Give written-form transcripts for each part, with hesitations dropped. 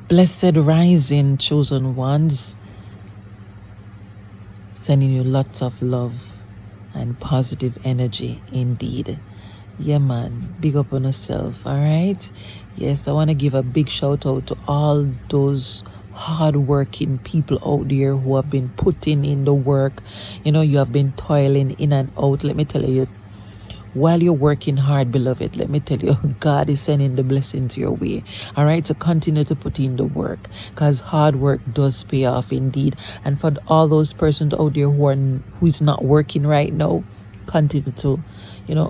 Blessed rising, chosen ones. Sending you lots of love and positive energy indeed. Yeah, man. Big up on yourself. All right. Yes, I want to give a big shout out to all those hardworking people out there who have been putting in the work. You have been toiling in and out. Let me tell you, while you're working hard, beloved, let me tell you, God is sending the blessings your way. All right, so continue to put in the work, because hard work does pay off indeed. And for all those persons out there who is not working right now, continue to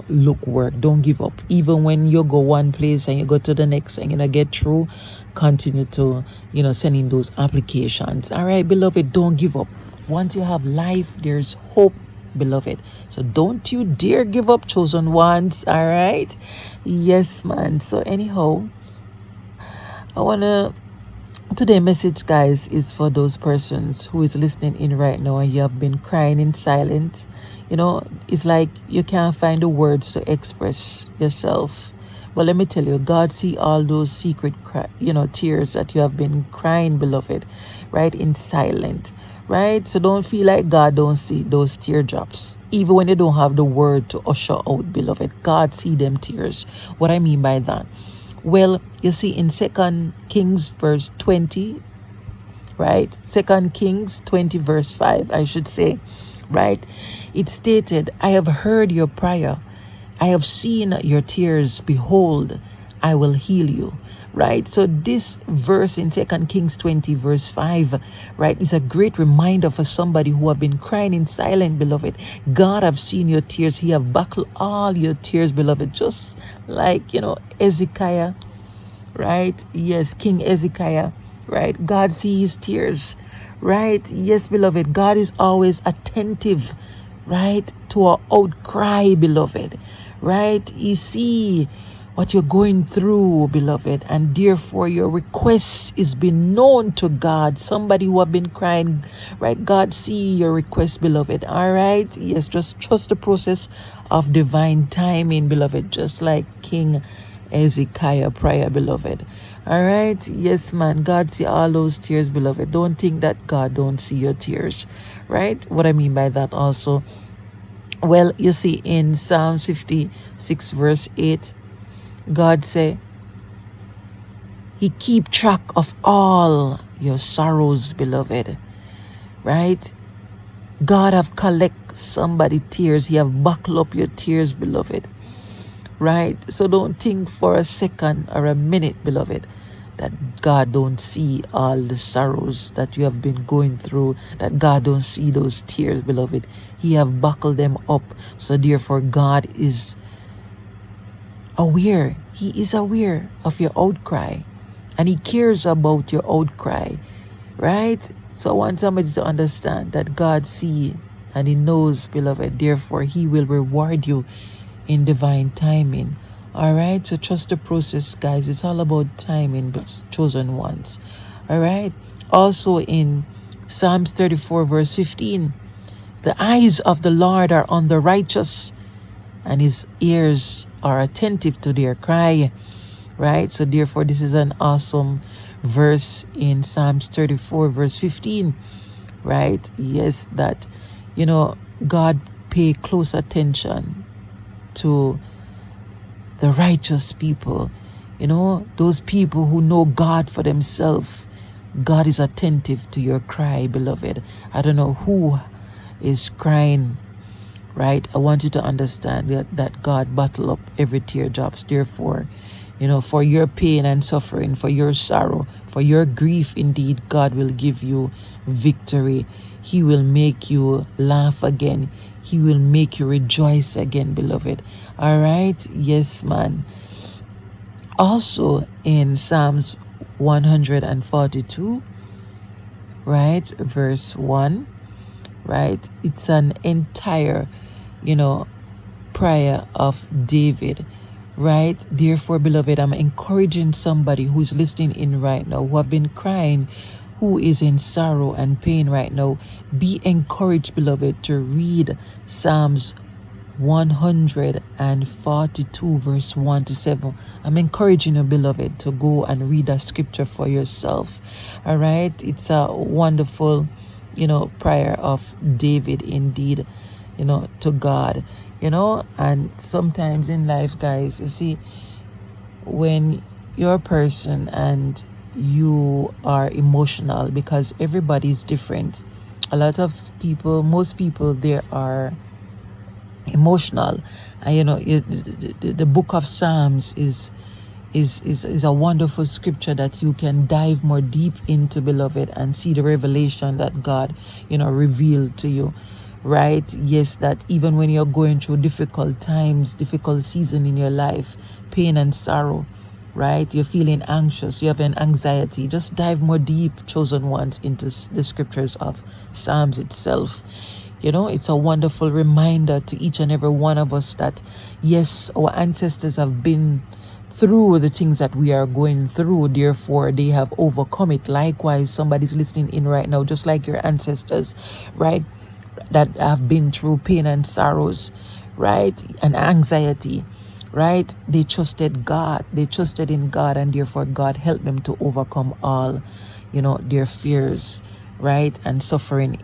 look work. Don't give up. Even when you go one place and you go to the next and get through, continue to send in those applications. All right, beloved, don't give up. Once you have life, there's hope, beloved. So don't you dare give up, chosen ones. All right. Yes, man. So anyhow, I wanna today message, guys, is for those persons who is listening in right now and you have been crying in silence. It's like you can't find the words to express yourself. But let me tell you, God see all those secret tears that you have been crying, beloved, right, in silent. Right? So don't feel like God don't see those teardrops. Even when you don't have the word to usher out, beloved, God see them tears. What I mean by that? Well, you see in 2 Kings verse 20, right? 2 Kings 20 verse 5, I should say, right? It stated, I have heard your prayer. I have seen your tears. Behold, I will heal you. Right? So this verse in 2 Kings 20 verse 5, right, is a great reminder for somebody who have been crying in silence, beloved. God have seen your tears. He have buckled all your tears, beloved. Just like, Hezekiah, right? Yes, King Hezekiah, right? God sees his tears, right? Yes, beloved. God is always attentive, right, to our outcry, beloved, right? He see what you're going through, beloved, and therefore your request is being known to God. Somebody who have been crying, right? God see your request, beloved. All right. Yes, just trust the process of divine timing, beloved, just like King Hezekiah prayer, beloved. All right. Yes, man. God see all those tears, beloved. Don't think that God don't see your tears, right? What I mean by that also, well, you see in Psalm 56 verse 8, God say he keep track of all your sorrows, beloved, right? God have collect somebody tears. He have buckle up your tears, beloved, right? So don't think for a second or a minute, beloved, that God don't see all the sorrows that you have been going through, that God don't see those tears, beloved. He have buckled them up. So therefore God is aware. He is aware of your outcry, and he cares about your outcry, right? So I want somebody to understand that God sees and he knows, beloved. Therefore, he will reward you in divine timing. All right. So trust the process, guys. It's all about timing, but chosen ones. All right. Also in Psalms 34 verse 15, the eyes of the Lord are on the righteous, and his ears are attentive to their cry, right? So therefore, this is an awesome verse in Psalms 34 verse 15, right? Yes, that God pay close attention to the righteous people, those people who know God for themselves. God is attentive to your cry, beloved. I don't know who is crying, right? I want you to understand that God bottle up every teardrops. Therefore, for your pain and suffering, for your sorrow, for your grief, indeed, God will give you victory. He will make you laugh again. He will make you rejoice again, beloved. All right? Yes, man. Also in Psalms 142, right, verse 1, right, it's an entire prayer of David, right? Therefore, beloved, I'm encouraging somebody who's listening in right now, who have been crying, who is in sorrow and pain right now. Be encouraged, beloved, to read Psalms 142 verse 1 to 7. I'm encouraging you, beloved, to go and read that scripture for yourself. All right, it's a wonderful, prayer of David indeed, to God, and sometimes in life, guys, you see, when you're a person and you are emotional, because everybody's different. A lot of people, most people, they are emotional, and the book of Psalms is a wonderful scripture that you can dive more deep into, beloved, and see the revelation that God revealed to you, right? Yes, that even when you're going through difficult times, difficult season in your life, pain and sorrow, right, you're feeling anxious, you have an anxiety, just dive more deep, chosen ones, into the scriptures of Psalms itself. It's a wonderful reminder to each and every one of us that, yes, our ancestors have been through the things that we are going through, therefore they have overcome it. Likewise, somebody's listening in right now, just like your ancestors, right, that have been through pain and sorrows, right, and anxiety, right? They trusted God, they trusted in God, and therefore God helped them to overcome all, their fears, right, and suffering.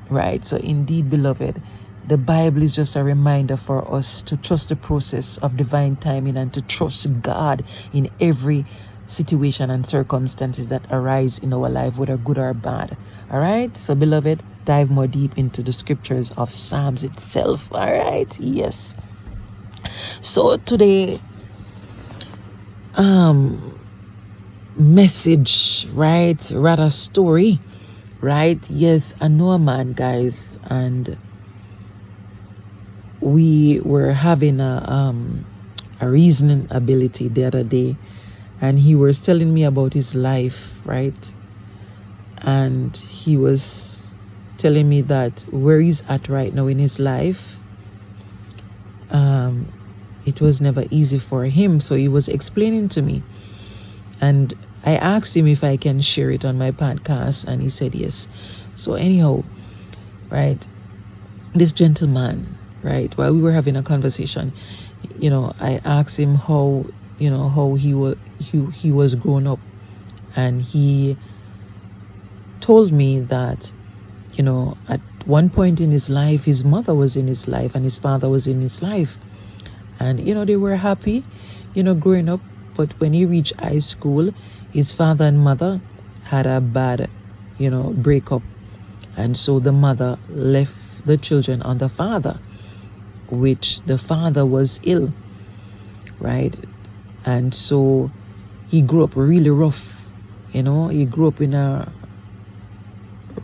Right. So indeed, beloved, the Bible is just a reminder for us to trust the process of divine timing and to trust God in every situation and circumstances that arise in our life, whether good or bad. All right. So, beloved, dive more deep into the scriptures of Psalms itself. All right. Yes. So today, message, right? Rather story, right? Yes, I know a man, guys, and we were having a reasoning ability the other day, and he was telling me about his life, right? And he was telling me that where he's at right now in his life, it was never easy for him. So he was explaining to me, and I asked him if I can share it on my podcast, and he said yes. So anyhow, right, this gentleman, right, while we were having a conversation, I asked him how he was grown up, and he told me that at one point in his life, his mother was in his life and his father was in his life, and they were happy growing up. But when he reached high school, his father and mother had a bad breakup, and so the mother left the children on the father, which the father was ill, right? And so he grew up really rough, he grew up in a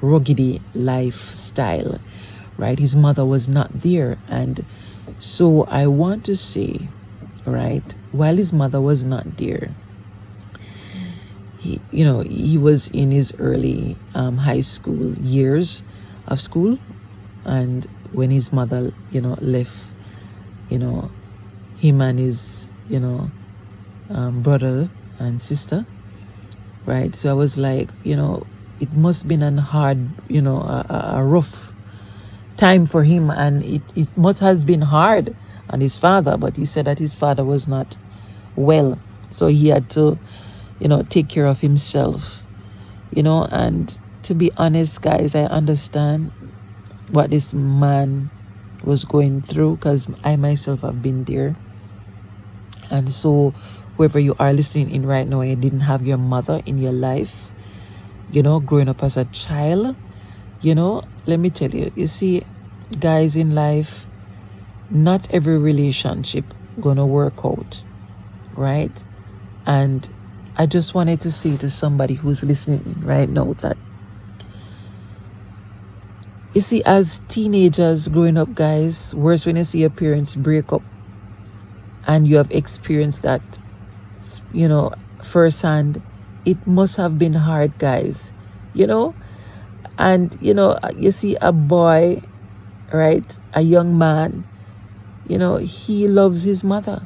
ruggedy lifestyle, right? His mother was not there. And so I want to say, right, while his mother was not there, he was in his early high school years of school, and when his mother left him and his brother and sister, right? So I was like, it must have been a hard, a rough time for him, and it must have been hard on his father. But he said that his father was not well, so he had to take care of himself, and to be honest, guys, I understand what this man was going through, because I myself have been there. And so whoever you are listening in right now, and you didn't have your mother in your life, growing up as a child, let me tell you, you see, guys, in life, not every relationship gonna work out, right? And I just wanted to say to somebody who's listening right now that, you see, as teenagers growing up, guys, worse when you see your parents break up and you have experienced that, firsthand. It must have been hard, guys, and you see a boy, right, a young man, he loves his mother.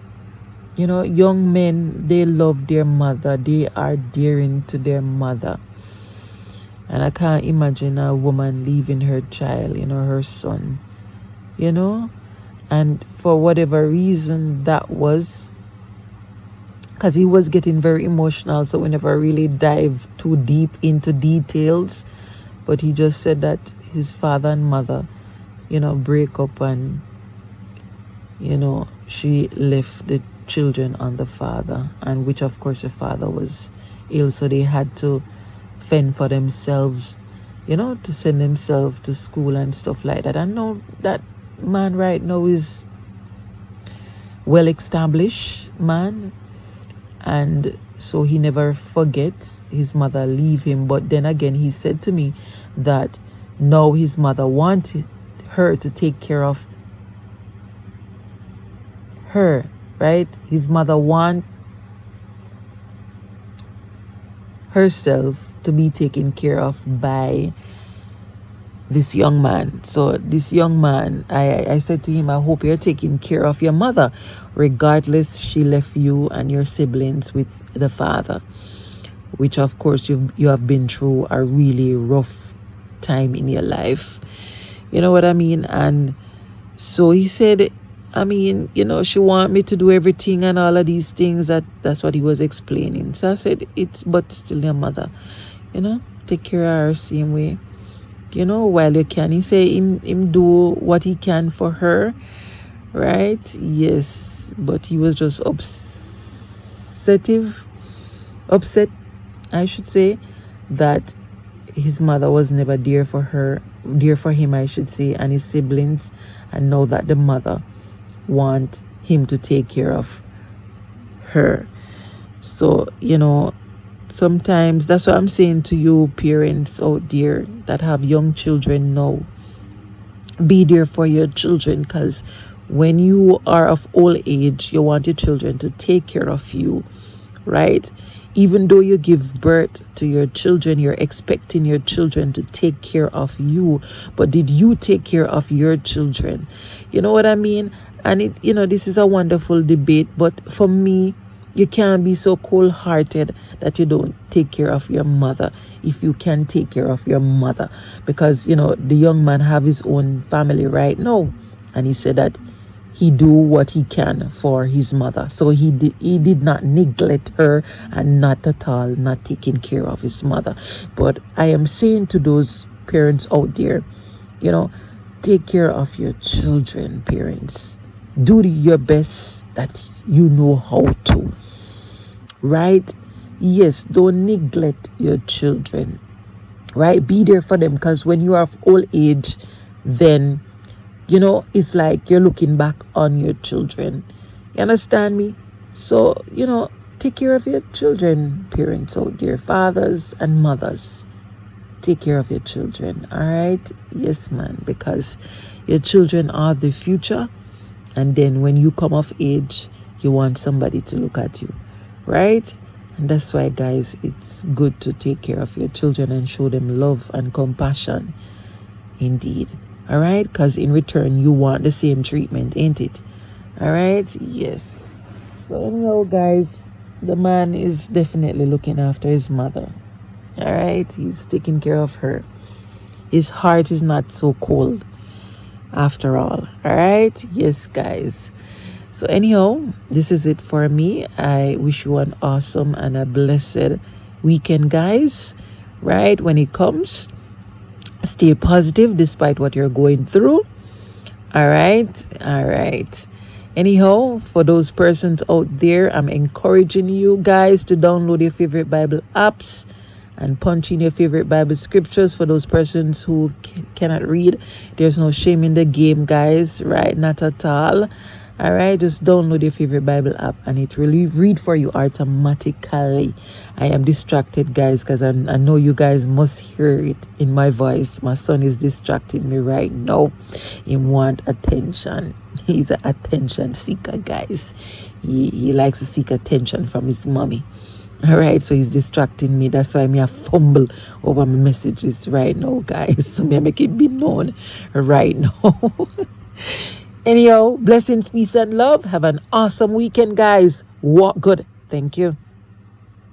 Young men, they love their mother, they are dearing to their mother. And I can't imagine a woman leaving her child, her son, And for whatever reason that was, because he was getting very emotional, so we never really dive too deep into details. But he just said that his father and mother, break up, and she left the children on the father, and which of course the father was ill, so they had to fend for themselves, to send themselves to school and stuff like that. I know that man right now is well established man, and so he never forgets his mother leave him. But then again, he said to me that now his mother wanted her to take care of her, right? His mother want herself to be taken care of by this young man. So this young man, I said to him, I hope you're taking care of your mother, regardless she left you and your siblings with the father, which of course you have been through a really rough time in your life. You know what I mean? And so he said, I mean, she want me to do everything and all of these things. That's what he was explaining. So I said, but still your mother, take care of her same way, while you can. He say him do what he can for her, right? Yes, but he was just upset, I should say, that his mother was never dear for him, I should say, and his siblings, and know that the mother want him to take care of her. So sometimes that's what I'm saying to you parents out there that have young children now. Be there for your children, because when you are of old age, you want your children to take care of you, right? Even though you give birth to your children, you're expecting your children to take care of you. But did you take care of your children? You know what I mean? And this is a wonderful debate, but for me, you can't be so cold-hearted that you don't take care of your mother if you can take care of your mother. Because, the young man have his own family right now. And he said that he do what he can for his mother. So he did not neglect her, and not at all not taking care of his mother. But I am saying to those parents out there, take care of your children, parents. Do your best that you know how to, right? Yes, don't neglect your children, right? Be there for them, because when you are of old age, then it's like you're looking back on your children. You understand me? So take care of your children, parents out there, fathers and mothers. Take care of your children, all right? Yes, man, because your children are the future. And then when you come of age, you want somebody to look at you, right? And that's why, guys, it's good to take care of your children and show them love and compassion. Indeed. All right? Because in return, you want the same treatment, ain't it? All right? Yes. So anyhow, guys, the man is definitely looking after his mother. All right? He's taking care of her. His heart is not so cold, after all. All right? Yes, guys. So anyhow, this is it for me. I wish you an awesome and a blessed weekend, guys. Right? When it comes, stay positive despite what you're going through. All right. Anyhow, for those persons out there, I'm encouraging you guys to download your favorite Bible apps and punch in your favorite Bible scriptures. For those persons who cannot read, there's no shame in the game, guys, right? Not at all. All right, just download your favorite Bible app and it will read for you automatically. I am distracted, guys, because I know you guys must hear it in my voice. My son is distracting me right now. He wants attention. He's an attention seeker, guys. He likes to seek attention from his mommy. All right, so he's distracting me. That's why I fumble over my messages right now, guys. So I make it be known right now. Anyhow, blessings, peace, and love. Have an awesome weekend, guys. Walk good. Thank you.